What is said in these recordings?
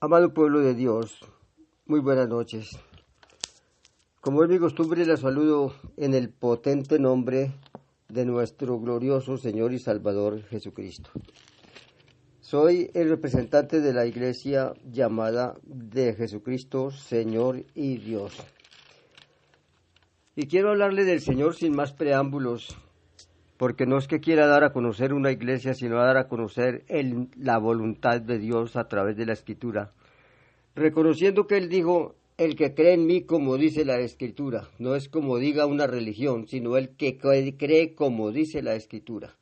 Amado pueblo de Dios, muy buenas noches. Como es mi costumbre, les saludo en el potente nombre de nuestro glorioso Señor y Salvador Jesucristo. Soy el representante de la iglesia llamada de Jesucristo, Señor y Dios. Y quiero hablarle del Señor sin más preámbulos, porque no es que quiera dar a conocer una iglesia, sino dar a conocer la voluntad de Dios a través de la Escritura, reconociendo que Él dijo, el que cree en mí como dice la Escritura, no es como diga una religión, sino el que cree como dice la Escritura.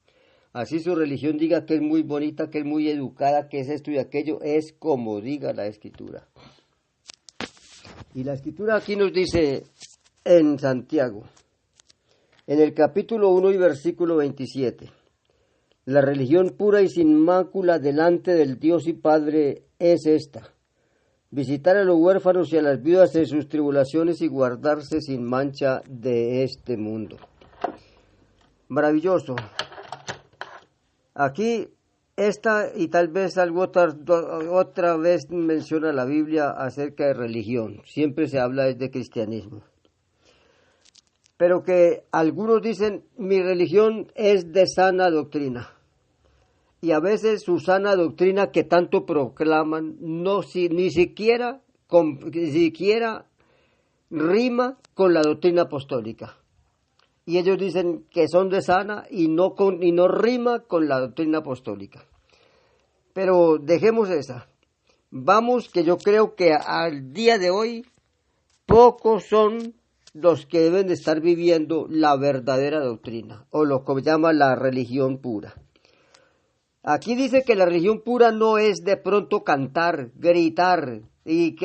Así su religión diga que es muy bonita, que es muy educada, que es esto y aquello, es como diga la Escritura. Y la Escritura aquí nos dice en Santiago, en el capítulo 1 y versículo 27, la religión pura y sin mácula delante del Dios y Padre es esta: visitar a los huérfanos y a las viudas en sus tribulaciones y guardarse sin mancha de este mundo. Maravilloso. Aquí y tal vez otra vez menciona la Biblia acerca de religión. Siempre se habla de cristianismo. Pero que algunos dicen, mi religión es de sana doctrina. Y a veces su sana doctrina que tanto proclaman, ni siquiera rima con la doctrina apostólica. Y ellos dicen que son de sana y no rima con la doctrina apostólica. Pero dejemos esa. Vamos, que yo creo que al día de hoy pocos son los que deben de estar viviendo la verdadera doctrina, o lo que llama la religión pura. Aquí dice que la religión pura no es de pronto cantar, gritar y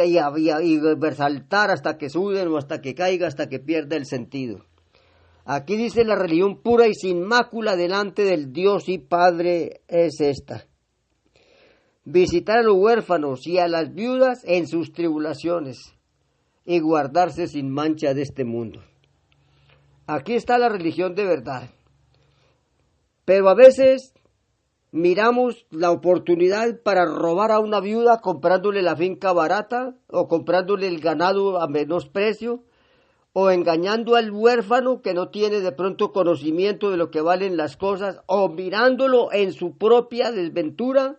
resaltar hasta que suden o hasta que caiga, hasta que pierda el sentido. Aquí dice la religión pura y sin mácula delante del Dios y Padre es esta: visitar a los huérfanos y a las viudas en sus tribulaciones y guardarse sin mancha de este mundo. Aquí está la religión de verdad. Pero a veces miramos la oportunidad para robar a una viuda comprándole la finca barata o comprándole el ganado a menos precio, o engañando al huérfano que no tiene de pronto conocimiento de lo que valen las cosas, o mirándolo en su propia desventura,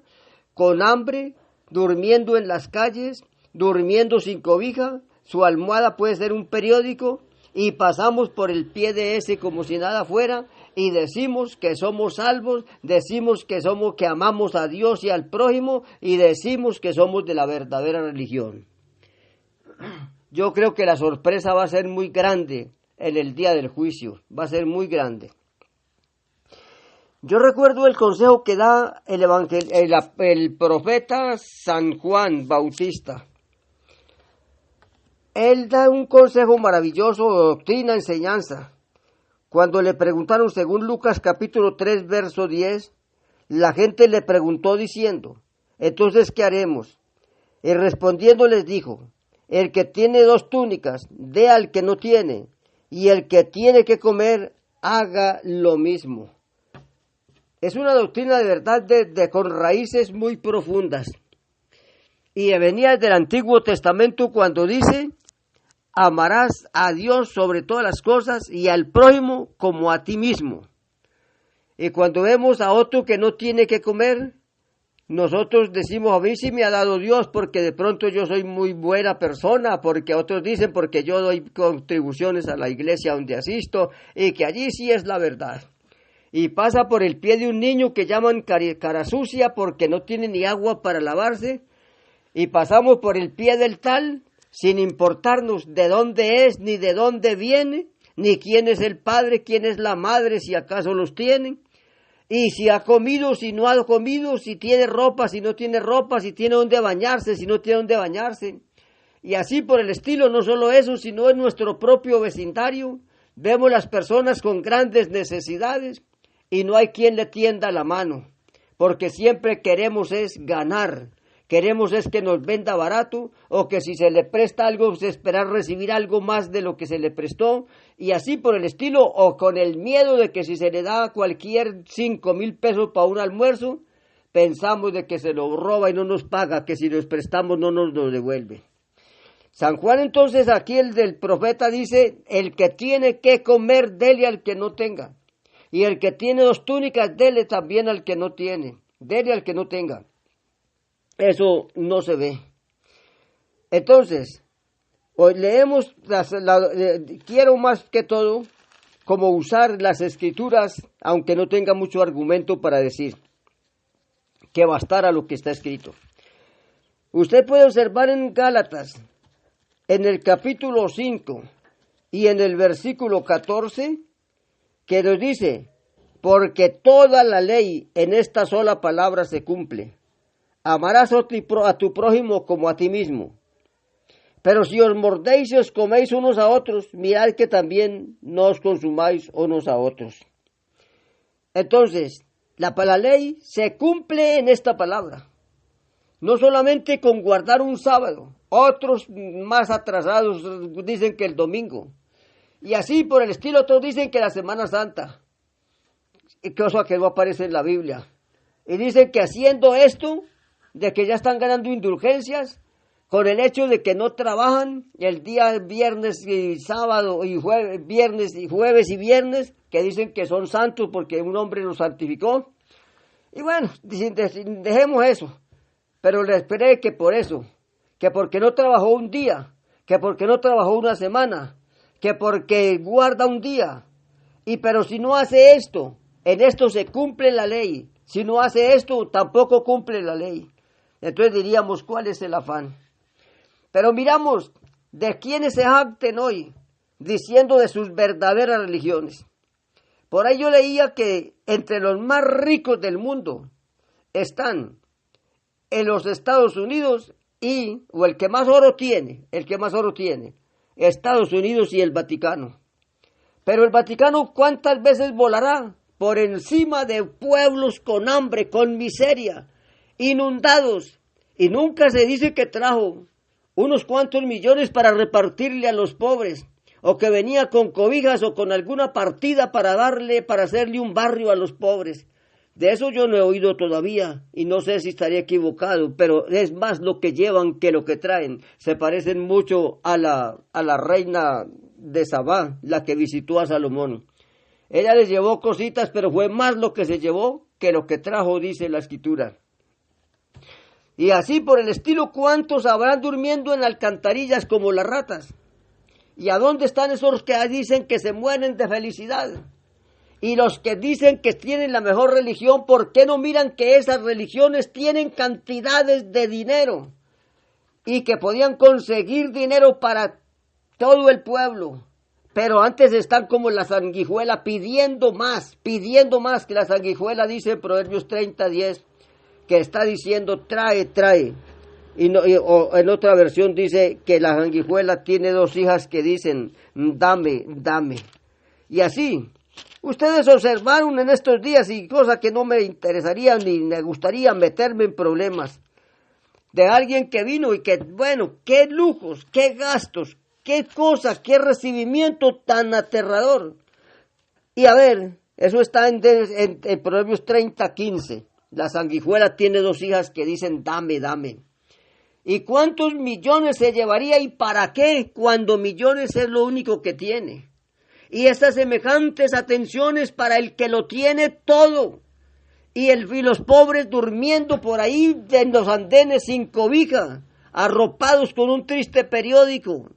con hambre, durmiendo en las calles, durmiendo sin cobija. Su almohada puede ser un periódico y pasamos por el pie de ese como si nada fuera y decimos que somos salvos, decimos que amamos a Dios y al prójimo y decimos que somos de la verdadera religión. Yo creo que la sorpresa va a ser muy grande en el día del juicio, va a ser muy grande. Yo recuerdo el consejo que da el profeta San Juan Bautista. Él da un consejo maravilloso de doctrina, enseñanza. Cuando le preguntaron, según Lucas capítulo 3, verso 10, la gente le preguntó diciendo, entonces, ¿qué haremos? Y respondiendo les dijo, el que tiene 2 túnicas, dé al que no tiene, y el que tiene que comer, haga lo mismo. Es una doctrina de verdad con raíces muy profundas. Y venía del Antiguo Testamento cuando dice, amarás a Dios sobre todas las cosas y al prójimo como a ti mismo. Y cuando vemos a otro que no tiene que comer, nosotros decimos, a mí sí me ha dado Dios porque de pronto yo soy muy buena persona, porque otros dicen porque yo doy contribuciones a la iglesia donde asisto y que allí sí es la verdad. Y pasa por el pie de un niño que llaman cara sucia porque no tiene ni agua para lavarse, y pasamos por el pie del tal sin importarnos de dónde es, ni de dónde viene, ni quién es el padre, quién es la madre, si acaso los tienen, y si ha comido, si no ha comido, si tiene ropa, si no tiene ropa, si tiene dónde bañarse, si no tiene dónde bañarse. Y así por el estilo, no solo eso, sino en nuestro propio vecindario, vemos las personas con grandes necesidades y no hay quien le tienda la mano, porque siempre queremos es ganar. Queremos es que nos venda barato, o que si se le presta algo, pues esperar recibir algo más de lo que se le prestó, y así por el estilo, o con el miedo de que si se le da cualquier 5,000 pesos para un almuerzo, pensamos de que se lo roba y no nos paga, que si nos prestamos no nos lo devuelve. San Juan entonces aquí el del profeta dice, el que tiene que comer, dele al que no tenga. Y el que tiene 2 túnicas, dele también al que no tiene. Dele al que no tenga. Eso no se ve. Entonces, hoy leemos, quiero más que todo, como usar las escrituras, aunque no tenga mucho argumento para decir que bastara lo que está escrito. Usted puede observar en Gálatas, en el capítulo 5 y en el versículo 14, que nos dice, porque toda la ley en esta sola palabra se cumple. Amarás a tu prójimo como a ti mismo. Pero si os mordéis y os coméis unos a otros, mirad que también no os consumáis unos a otros. Entonces, la ley se cumple en esta palabra. No solamente con guardar un sábado, otros más atrasados dicen que el domingo. Y así por el estilo, otros dicen que la Semana Santa. Cosa que no aparece en la Biblia. Y dicen que haciendo esto, de que ya están ganando indulgencias, con el hecho de que no trabajan el día viernes y sábado y jueves y viernes, que dicen que son santos porque un hombre los santificó. Y bueno, dejemos eso. Pero le esperé que por eso, que porque no trabajó un día, que porque no trabajó una semana, que porque guarda un día. Pero si no hace esto, en esto se cumple la ley. Si no hace esto, tampoco cumple la ley. Entonces diríamos, ¿cuál es el afán? Pero miramos de quiénes se jacten hoy, diciendo de sus verdaderas religiones. Por ahí yo leía que entre los más ricos del mundo están en los Estados Unidos o el que más oro tiene, Estados Unidos y el Vaticano. Pero el Vaticano, ¿cuántas veces volará por encima de pueblos con hambre, con miseria, inundados? Y nunca se dice que trajo unos cuantos millones para repartirle a los pobres, o que venía con cobijas o con alguna partida para hacerle un barrio a los pobres. De eso yo no he oído todavía, y no sé si estaría equivocado, pero es más lo que llevan que lo que traen. Se parecen mucho a la reina de Sabá, la que visitó a Salomón. Ella les llevó cositas, pero fue más lo que se llevó que lo que trajo, dice la Escritura. Y así por el estilo, ¿cuántos habrán durmiendo en alcantarillas como las ratas? ¿Y a dónde están esos que dicen que se mueren de felicidad? Y los que dicen que tienen la mejor religión, ¿por qué no miran que esas religiones tienen cantidades de dinero? Y que podían conseguir dinero para todo el pueblo. Pero antes están como la sanguijuela pidiendo más, que la sanguijuela dice en Proverbios 30:10, que está diciendo trae. O en otra versión dice que la sanguijuela tiene 2 hijas que dicen dame. Y así, ustedes observaron en estos días, y cosa que no me interesaría ni me gustaría meterme en problemas, de alguien que vino y que, bueno, qué lujos, qué gastos, qué cosa, qué recibimiento tan aterrador. Y a ver, eso está en Proverbios 30:15. La sanguijuela tiene 2 hijas que dicen dame. ¿Y cuántos millones se llevaría y para qué cuando millones es lo único que tiene? Y estas semejantes atenciones para el que lo tiene todo. Y los pobres durmiendo por ahí en los andenes sin cobija, arropados con un triste periódico.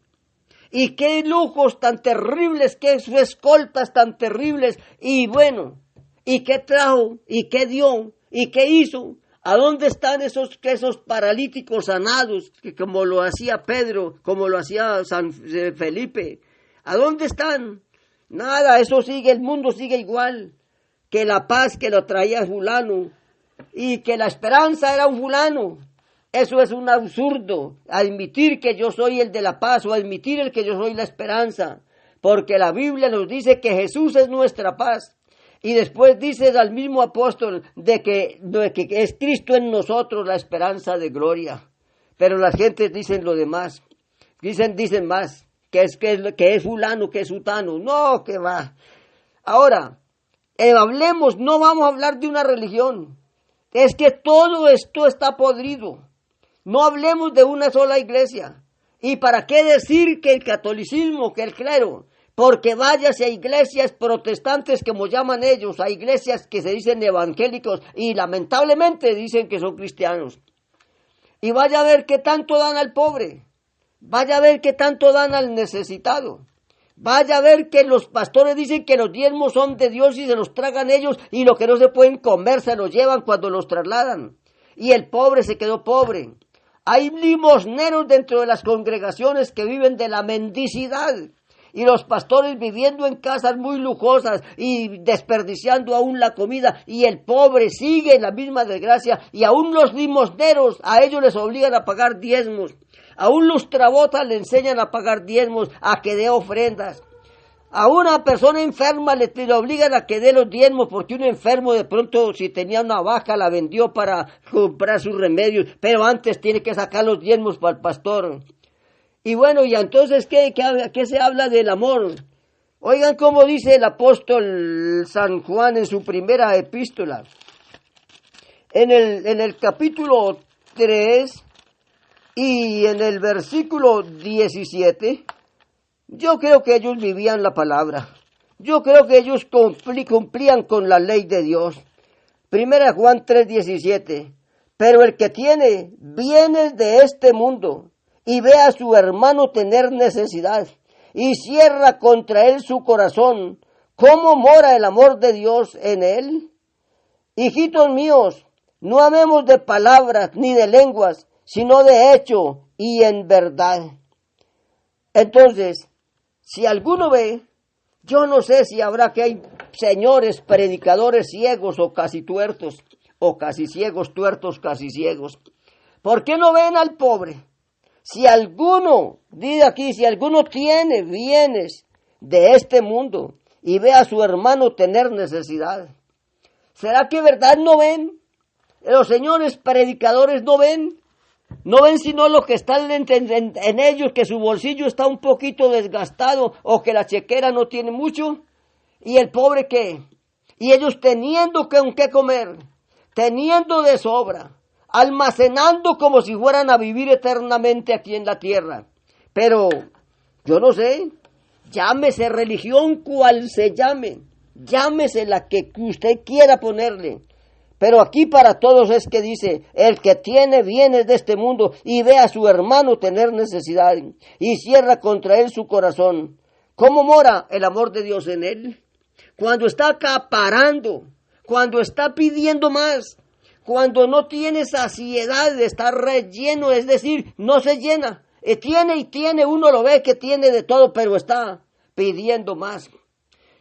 Y qué lujos tan terribles, qué escoltas tan terribles. Y bueno, ¿y qué trajo? ¿Y qué dio? ¿Y qué hizo? ¿A dónde están esos paralíticos sanados, que como lo hacía Pedro, como lo hacía San Felipe? ¿A dónde están? Nada, eso sigue, el mundo sigue igual. Que la paz que lo traía fulano y que la esperanza era un fulano. Eso es un absurdo, admitir que yo soy el de la paz o admitir el que yo soy la esperanza, porque la Biblia nos dice que Jesús es nuestra paz. Y después dice al mismo apóstol de que es Cristo en nosotros la esperanza de gloria. Pero las gentes dicen lo demás. Dicen más, que es fulano, que es sutano. No, que va. Ahora, hablemos, no vamos a hablar de una religión. Es que todo esto está podrido. No hablemos de una sola iglesia. ¿Y para qué decir que el catolicismo, que el clero? Porque váyase a iglesias protestantes, como llaman ellos, a iglesias que se dicen evangélicos y lamentablemente dicen que son cristianos. Y vaya a ver qué tanto dan al pobre. Vaya a ver qué tanto dan al necesitado. Vaya a ver que los pastores dicen que los diezmos son de Dios y se los tragan ellos y lo que no se pueden comer se lo llevan cuando los trasladan. Y el pobre se quedó pobre. Hay limosneros dentro de las congregaciones que viven de la mendicidad. Y los pastores viviendo en casas muy lujosas y desperdiciando aún la comida. Y el pobre sigue en la misma desgracia. Y aún los limosneros, a ellos les obligan a pagar diezmos. Aún los trabotas le enseñan a pagar diezmos, a que dé ofrendas. A una persona enferma le obligan a que dé los diezmos porque un enfermo de pronto si tenía una vaca la vendió para comprar sus remedios. Pero antes tiene que sacar los diezmos para el pastor. Y bueno, y entonces, ¿qué se habla del amor? Oigan cómo dice el apóstol San Juan en su primera epístola. En el capítulo 3 y en el versículo 17, yo creo que ellos vivían la palabra. Yo creo que ellos cumplían con la ley de Dios. Primera Juan 3:17. Pero el que tiene bienes de este mundo y ve a su hermano tener necesidad y cierra contra él su corazón, ¿cómo mora el amor de Dios en él? Hijitos míos, no amemos de palabras ni de lenguas, sino de hecho y en verdad. Entonces, si alguno ve, yo no sé si habrá que hay señores predicadores ciegos o casi tuertos, o casi ciegos, tuertos, casi ciegos. ¿Por qué no ven al pobre? Si alguno, dice aquí, si alguno tiene bienes de este mundo y ve a su hermano tener necesidad, ¿será que verdad no ven? Los señores predicadores no ven. No ven sino lo que está en ellos, que su bolsillo está un poquito desgastado o que la chequera no tiene mucho. ¿Y el pobre qué? Y ellos teniendo con qué comer, teniendo de sobra, almacenando como si fueran a vivir eternamente aquí en la tierra. Pero, yo no sé, llámese religión cual se llame, llámese la que usted quiera ponerle. Pero aquí para todos es que dice, el que tiene bienes de este mundo y ve a su hermano tener necesidad y cierra contra él su corazón, ¿cómo mora el amor de Dios en él? Cuando está acaparando, cuando está pidiendo más, cuando no tiene saciedad de estar relleno, es decir, no se llena. Tiene, uno lo ve que tiene de todo, pero está pidiendo más.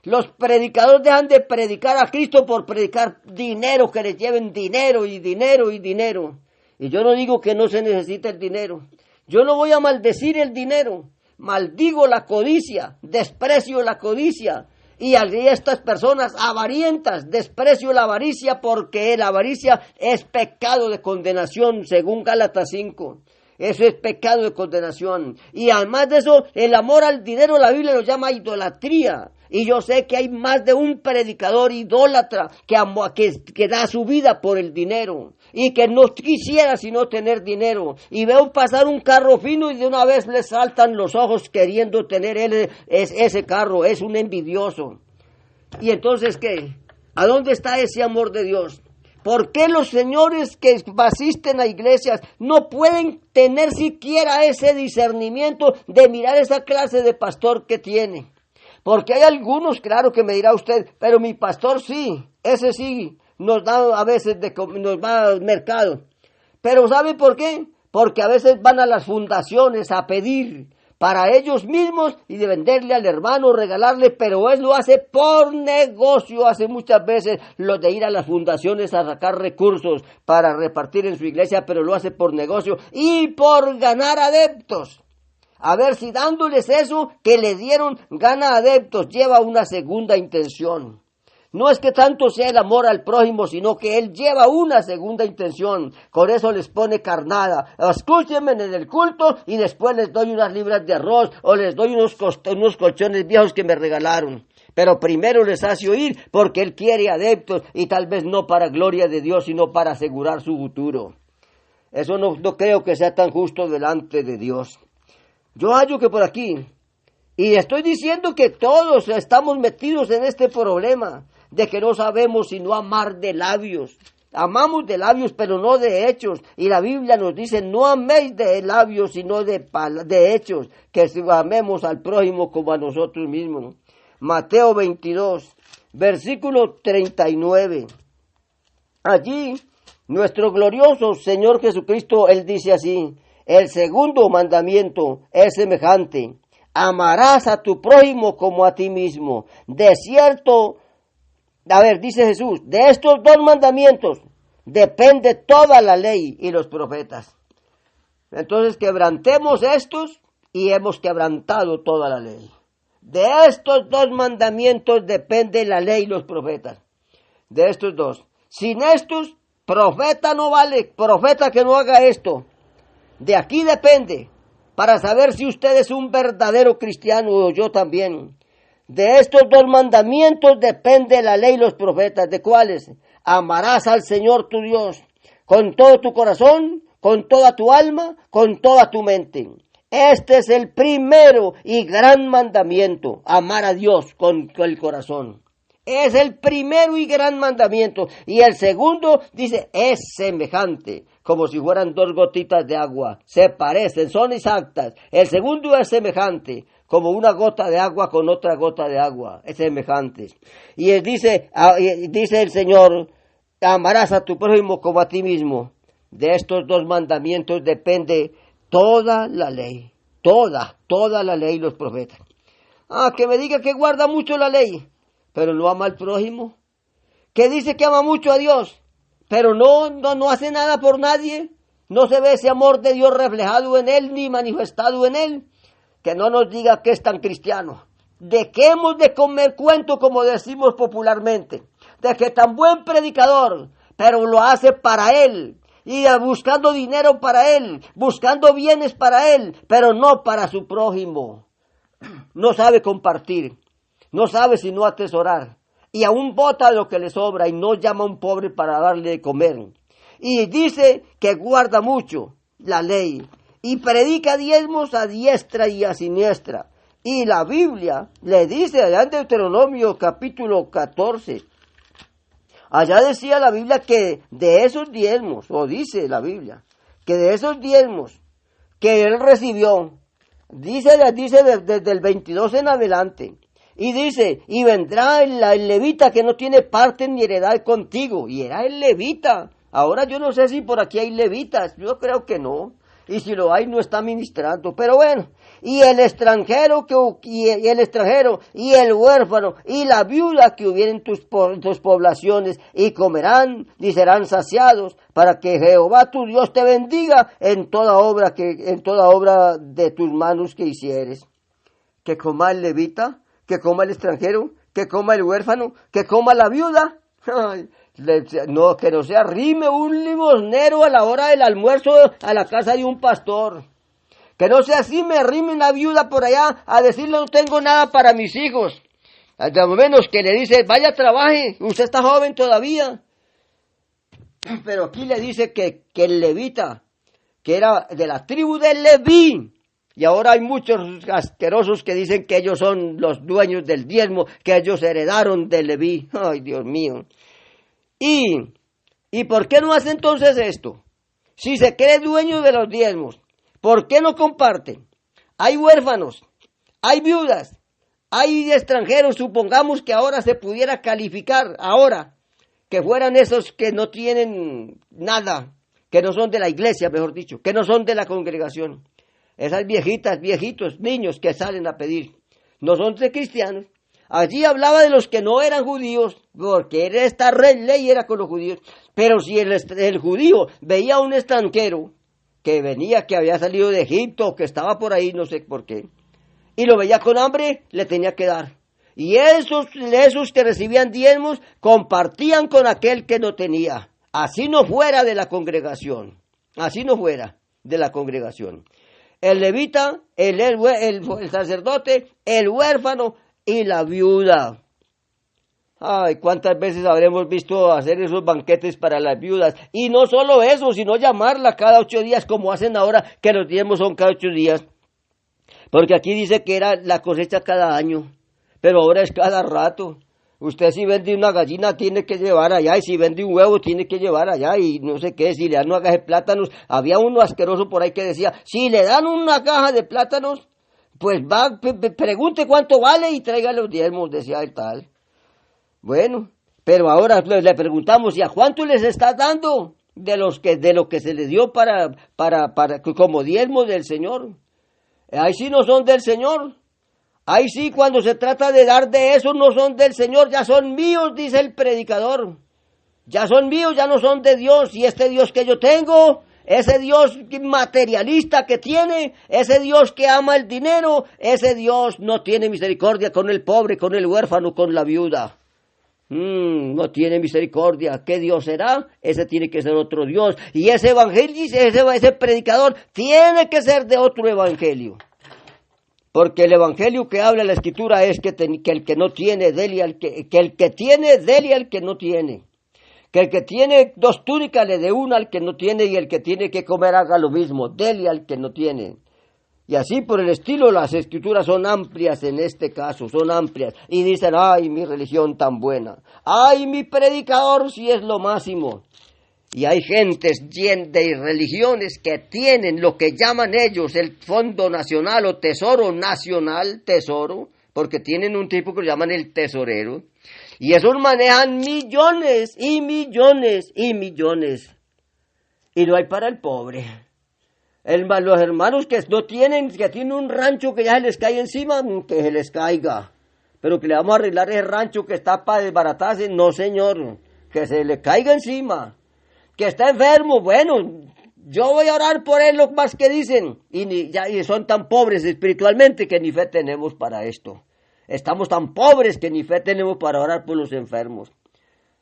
Los predicadores dejan de predicar a Cristo por predicar dinero, que les lleven dinero y dinero y dinero. Y yo no digo que no se necesita el dinero. Yo no voy a maldecir el dinero. Maldigo la codicia, desprecio la codicia. Y a estas personas avarientas, desprecio la avaricia porque la avaricia es pecado de condenación, según Gálatas 5. Eso es pecado de condenación. Y además de eso, el amor al dinero, la Biblia lo llama idolatría. Y yo sé que hay más de un predicador idólatra que da su vida por el dinero. Y que no quisiera sino tener dinero. Y veo pasar un carro fino y de una vez le saltan los ojos queriendo tener ese carro. Es un envidioso. ¿Y entonces qué? ¿A dónde está ese amor de Dios? ¿Por qué los señores que asisten a iglesias no pueden tener siquiera ese discernimiento de mirar esa clase de pastor que tiene? Porque hay algunos, claro que me dirá usted, pero mi pastor sí, ese sí, nos da a veces, nos va al mercado. Pero ¿sabe por qué? Porque a veces van a las fundaciones a pedir para ellos mismos y de venderle al hermano, regalarle, pero él lo hace por negocio, hace muchas veces lo de ir a las fundaciones a sacar recursos para repartir en su iglesia, pero lo hace por negocio y por ganar adeptos. A ver si dándoles eso que le dieron gana adeptos, lleva una segunda intención. No es que tanto sea el amor al prójimo, sino que él lleva una segunda intención. Con eso les pone carnada. Escúchenme en el culto y después les doy unas libras de arroz o les doy unos colchones viejos que me regalaron. Pero primero les hace oír porque Él quiere adeptos y tal vez no para gloria de Dios, sino para asegurar su futuro. Eso no creo que sea tan justo delante de Dios. Yo hallo que por aquí, y estoy diciendo que todos estamos metidos en este problema de que no sabemos sino amar de labios. Amamos de labios, pero no de hechos. Y la Biblia nos dice, no améis de labios, sino de hechos, que amemos al prójimo como a nosotros mismos, ¿no? Mateo 22, versículo 39. Allí, nuestro glorioso Señor Jesucristo, Él dice así, el segundo mandamiento es semejante, amarás a tu prójimo como a ti mismo. De cierto, dice Jesús, de estos dos mandamientos depende toda la ley y los profetas. Entonces quebrantemos estos y hemos quebrantado toda la ley. De estos dos mandamientos depende la ley y los profetas. De estos dos. Sin estos, profeta no vale, profeta que no haga esto. De aquí depende, para saber si usted es un verdadero cristiano o yo también. De estos dos mandamientos depende la ley y los profetas. ¿De cuáles? Amarás al Señor tu Dios con todo tu corazón, con toda tu alma, con toda tu mente. Este es el primero y gran mandamiento, amar a Dios con el corazón. Es el primero y gran mandamiento. Y el segundo dice, es semejante, como si fueran dos gotitas de agua. Se parecen, son exactas. El segundo es semejante, como una gota de agua con otra gota de agua. Es semejante. Y él dice el Señor, amarás a tu prójimo como a ti mismo. De estos dos mandamientos depende toda la ley. Toda la ley y los profetas. Que me diga que guarda mucho la ley, pero no ama al prójimo. Que dice que ama mucho a Dios, pero no hace nada por nadie. No se ve ese amor de Dios reflejado en él, ni manifestado en él. Que no nos diga que es tan cristiano. De que hemos de comer cuento, como decimos popularmente. De que tan buen predicador, pero lo hace para él. Y buscando dinero para él, buscando bienes para él, pero no para su prójimo. No sabe compartir, no sabe sino atesorar. Y aún bota lo que le sobra y no llama a un pobre para darle de comer. Y dice que guarda mucho la ley y predica diezmos a diestra y a siniestra. Y la Biblia le dice allá en Deuteronomio capítulo 14, allá decía la Biblia que de esos diezmos, o dice la Biblia, que de esos diezmos que él recibió, dice desde el 22 en adelante, y dice, y vendrá el levita que no tiene parte ni heredad contigo, y era el levita. Ahora yo no sé si por aquí hay levitas, yo creo que no, y si lo hay no está ministrando, pero bueno. Y el extranjero y el huérfano y la viuda que hubieren tus poblaciones, y comerán y serán saciados, para que Jehová tu Dios te bendiga en toda obra de tus manos que hicieres. Que coma el levita, que coma el extranjero, que coma el huérfano, que coma la viuda. Ay, no, que no se arrime un limosnero a la hora del almuerzo a la casa de un pastor. Que no sea así, me arrime una viuda por allá a decirle no tengo nada para mis hijos. Al menos que le dice, vaya, trabaje, usted está joven todavía. Pero aquí le dice que el levita, que era de la tribu de Leví, y ahora hay muchos asquerosos que dicen que ellos son los dueños del diezmo, que ellos heredaron de Leví. Ay, Dios mío. ¿Y por qué no hace entonces esto? Si se cree dueño de los diezmos, ¿por qué no comparten? Hay huérfanos, hay viudas, hay extranjeros, supongamos que ahora se pudiera calificar, ahora, que fueran esos que no tienen nada, que no son de la iglesia, mejor dicho, que no son de la congregación. Esas viejitas, viejitos, niños que salen a pedir, no son de cristianos. Allí hablaba de los que no eran judíos, porque esta ley era con los judíos. Pero si el judío veía a un extranjero que venía, que había salido de Egipto, que estaba por ahí, no sé por qué, y lo veía con hambre, le tenía que dar. Y esos que recibían diezmos compartían con aquel que no tenía. Así no fuera de la congregación. Así no fuera de la congregación. El levita, el sacerdote, el huérfano y la viuda. Ay, cuántas veces habremos visto hacer esos banquetes para las viudas. Y no solo eso, sino llamarla cada 8 días, como hacen ahora, que los diezmos son cada 8 días. Porque aquí dice que era la cosecha cada año, pero ahora es cada rato. Usted si vende una gallina tiene que llevar allá, y si vende un huevo tiene que llevar allá, y no sé qué, si le dan una caja de plátanos. Había uno asqueroso por ahí que decía, si le dan una caja de plátanos, pues va, pregunte cuánto vale y traiga los diezmos, decía el tal. Bueno, pero ahora le preguntamos, ¿y a cuánto les está dando de lo que se les dio para como diezmo del Señor? Ahí sí no son del Señor. Ahí sí, cuando se trata de dar de eso, no son del Señor, ya son míos, dice el predicador. Ya son míos, ya no son de Dios. Y este Dios que yo tengo, ese Dios materialista que tiene, ese Dios que ama el dinero, ese Dios no tiene misericordia con el pobre, con el huérfano, con la viuda. No tiene misericordia. ¿Qué Dios será? Ese tiene que ser otro Dios. Y ese evangelio, ese predicador, tiene que ser de otro evangelio. Porque el evangelio que habla la escritura es que el que no tiene, dele al que el que tiene, dele al que no tiene. Que el que tiene 2 túnicas le dé una al que no tiene, y el que tiene que comer haga lo mismo, dele al que no tiene. Y así por el estilo, las escrituras son amplias en este caso, son amplias. Y dicen, ay, mi religión tan buena. Ay, mi predicador si es lo máximo. Y hay gentes de religiones que tienen lo que llaman ellos el Fondo Nacional o Tesoro Nacional, tesoro, porque tienen un tipo que llaman el tesorero. Y esos manejan millones y millones y millones. Y no hay para el pobre. Los hermanos que no tienen, que tienen un rancho que ya se les cae encima, que se les caiga. Pero que le vamos a arreglar ese rancho que está para desbaratarse, no señor, que se le caiga encima. Que está enfermo, bueno, yo voy a orar por él lo más que dicen. Y son tan pobres espiritualmente que ni fe tenemos para esto. Estamos tan pobres que ni fe tenemos para orar por los enfermos.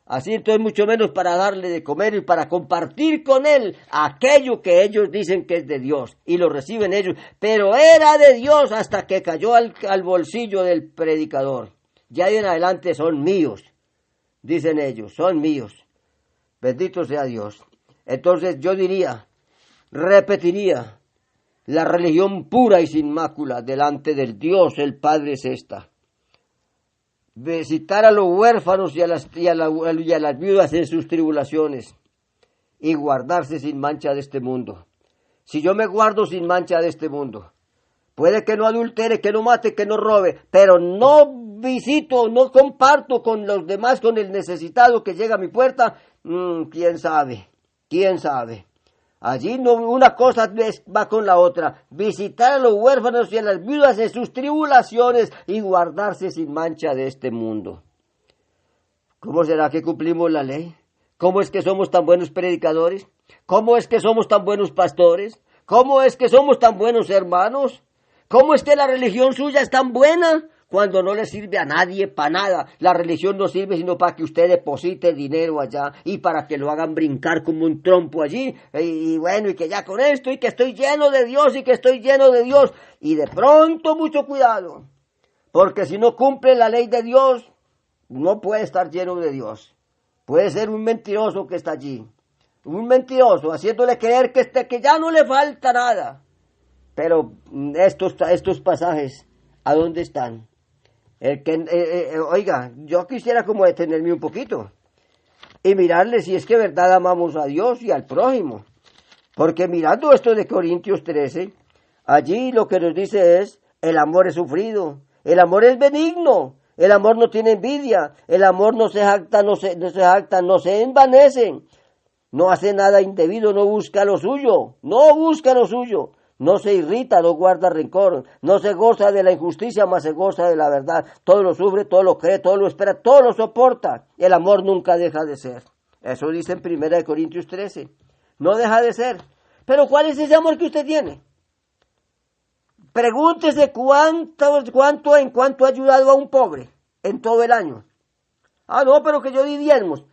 Así entonces mucho menos para darle de comer y para compartir con él aquello que ellos dicen que es de Dios y lo reciben ellos. Pero era de Dios hasta que cayó al bolsillo del predicador. Ya de en adelante son míos, dicen ellos, son míos. Bendito sea Dios. Entonces yo repetiría, la religión pura y sin mácula delante del Dios, el Padre es esta. Visitar a los huérfanos y a las viudas en sus tribulaciones y guardarse sin mancha de este mundo. Si yo me guardo sin mancha de este mundo, puede que no adultere, que no mate, que no robe, pero no visito, no comparto con los demás, con el necesitado que llega a mi puerta, quién sabe. Allí no, una cosa va con la otra. Visitar a los huérfanos y a las viudas en sus tribulaciones y guardarse sin mancha de este mundo. ¿Cómo será que cumplimos la ley? ¿Cómo es que somos tan buenos predicadores? ¿Cómo es que somos tan buenos pastores? ¿Cómo es que somos tan buenos hermanos? ¿Cómo es que la religión suya es tan buena? Cuando no le sirve a nadie para nada. La religión no sirve sino para que usted deposite dinero allá y para que lo hagan brincar como un trompo allí. Y bueno, y que ya con esto, y que estoy lleno de Dios, y que estoy lleno de Dios. Y de pronto mucho cuidado, porque si no cumple la ley de Dios, no puede estar lleno de Dios. Puede ser un mentiroso que está allí. Un mentiroso, haciéndole creer que ya no le falta nada. Pero estos pasajes, ¿a dónde están? Oiga, yo quisiera como detenerme un poquito y mirarle si es que verdad amamos a Dios y al prójimo. Porque mirando esto de Corintios 13, allí lo que nos dice es, el amor es sufrido, el amor es benigno, el amor no tiene envidia, el amor no se jacta, no se envanece, no hace nada indebido, no busca lo suyo, no se irrita, no guarda rencor, no se goza de la injusticia, mas se goza de la verdad. Todo lo sufre, todo lo cree, todo lo espera, todo lo soporta. El amor nunca deja de ser. Eso dice en 1 Corintios 13. No deja de ser. Pero ¿cuál es ese amor que usted tiene? Pregúntese en cuánto ha ayudado a un pobre en todo el año. Ah, no, pero que yo di diezmos.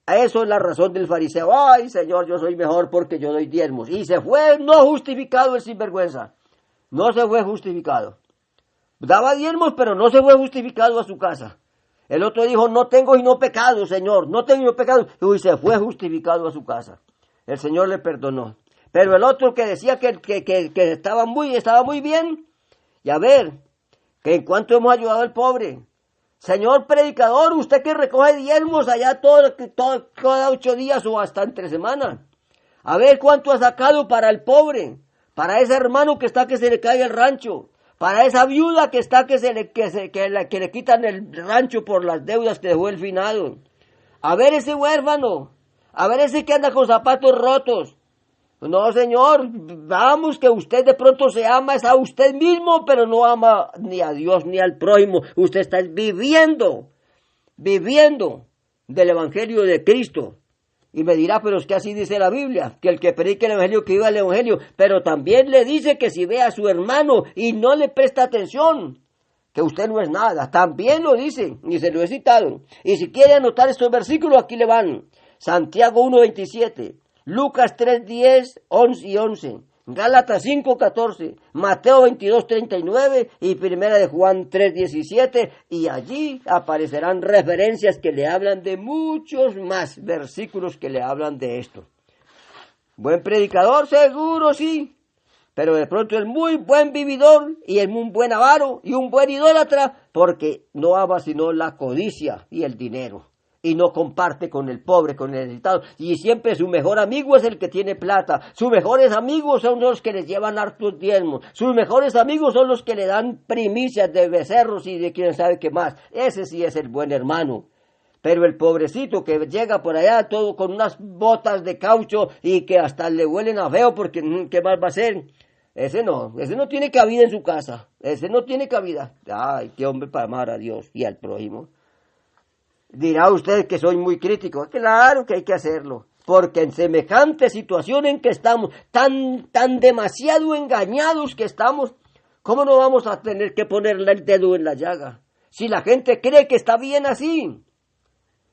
Eso es la razón del fariseo. Ay, Señor, yo soy mejor porque yo doy diezmos. Y se fue no justificado el sinvergüenza. No se fue justificado. Daba diezmos, pero no se fue justificado a su casa. El otro dijo, no tengo y no pecado, Señor, no tengo y no pecado. Y se fue justificado a su casa. El Señor le perdonó. Pero el otro que decía que estaba muy bien, y a ver, que en cuanto hemos ayudado al pobre. Señor predicador, usted que recoge diezmos allá cada 8 días o hasta entre semanas. A ver cuánto ha sacado para el pobre, para ese hermano que está que se le cae el rancho, para esa viuda que está que le quitan el rancho por las deudas que dejó el finado. A ver ese huérfano, a ver ese que anda con zapatos rotos. No, Señor, vamos, que usted de pronto se ama es a usted mismo, pero no ama ni a Dios ni al prójimo. Usted está viviendo del Evangelio de Cristo. Y me dirá, pero es que así dice la Biblia, que el que predique el Evangelio, que viva el Evangelio. Pero también le dice que si ve a su hermano y no le presta atención, que usted no es nada. También lo dice, y se lo he citado. Y si quiere anotar estos versículos, aquí le van. Santiago 1:27. Lucas 3:10, 11 y 11, Gálatas 5:14, Mateo 22:39 y Primera de Juan 3:17, y allí aparecerán referencias que le hablan de muchos más versículos que le hablan de esto. Buen predicador, seguro sí, pero de pronto es muy buen vividor y es un buen avaro y un buen idólatra porque no ama sino la codicia y el dinero. Y no comparte con el pobre, con el necesitado. Y siempre su mejor amigo es el que tiene plata. Sus mejores amigos son los que les llevan hartos diezmos. Sus mejores amigos son los que le dan primicias de becerros y de quién sabe qué más. Ese sí es el buen hermano. Pero el pobrecito que llega por allá todo con unas botas de caucho y que hasta le huelen a feo porque ¿qué más va a hacer? Ese no tiene cabida en su casa. Ese no tiene cabida. Ay, qué hombre para amar a Dios y al prójimo. Dirá usted que soy muy crítico. Claro que hay que hacerlo, porque en semejante situación en que estamos, tan demasiado engañados que estamos, ¿cómo no vamos a tener que ponerle el dedo en la llaga? Si la gente cree que está bien así,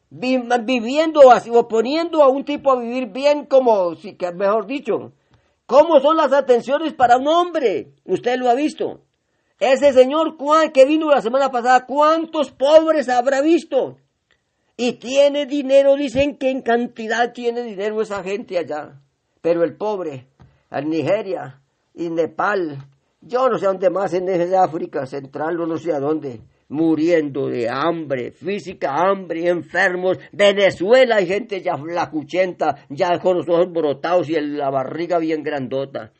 viviendo así, o poniendo a un tipo a vivir bien como, mejor dicho, ¿cómo son las atenciones para un hombre? Usted lo ha visto. Ese señor que vino la semana pasada, ¿cuántos pobres habrá visto? Y tiene dinero, dicen que en cantidad tiene dinero esa gente allá. Pero el pobre, en Nigeria y Nepal, yo no sé dónde más en esa África Central, o no sé a dónde, muriendo de hambre, física hambre, enfermos. Venezuela hay gente ya flacuchenta, ya con los ojos brotados y la barriga bien grandota.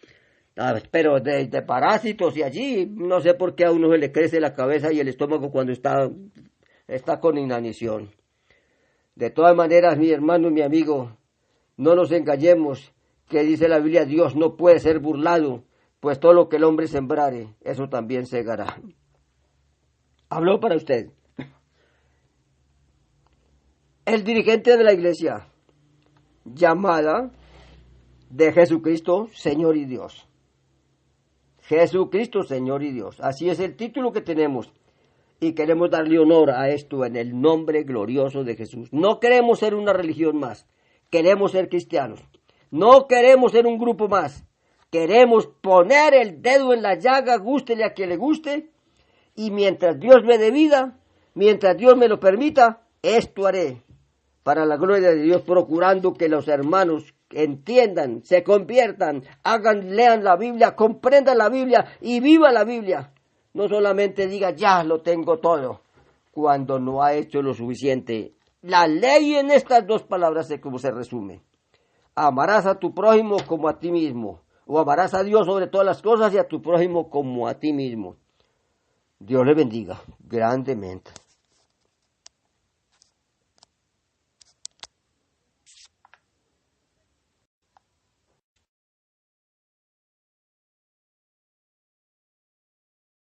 Pero de parásitos y allí, no sé por qué a uno se le crece la cabeza y el estómago cuando está con inanición. De todas maneras, mi hermano y mi amigo, no nos engañemos, que dice la Biblia, Dios no puede ser burlado, pues todo lo que el hombre sembrare, eso también segará. Habló para usted. El dirigente de la iglesia, llamada de Jesucristo, Señor y Dios. Jesucristo, Señor y Dios. Así es el título que tenemos. Y queremos darle honor a esto en el nombre glorioso de Jesús. No queremos ser una religión más. Queremos ser cristianos. No queremos ser un grupo más. Queremos poner el dedo en la llaga, gústele a quien le guste. Y mientras Dios me dé vida, mientras Dios me lo permita, esto haré. Para la gloria de Dios, procurando que los hermanos entiendan, se conviertan, lean la Biblia, comprendan la Biblia y viva la Biblia. No solamente diga, ya lo tengo todo, cuando no ha hecho lo suficiente. La ley en estas dos palabras es como se resume. Amarás a tu prójimo como a ti mismo, o amarás a Dios sobre todas las cosas y a tu prójimo como a ti mismo. Dios le bendiga grandemente.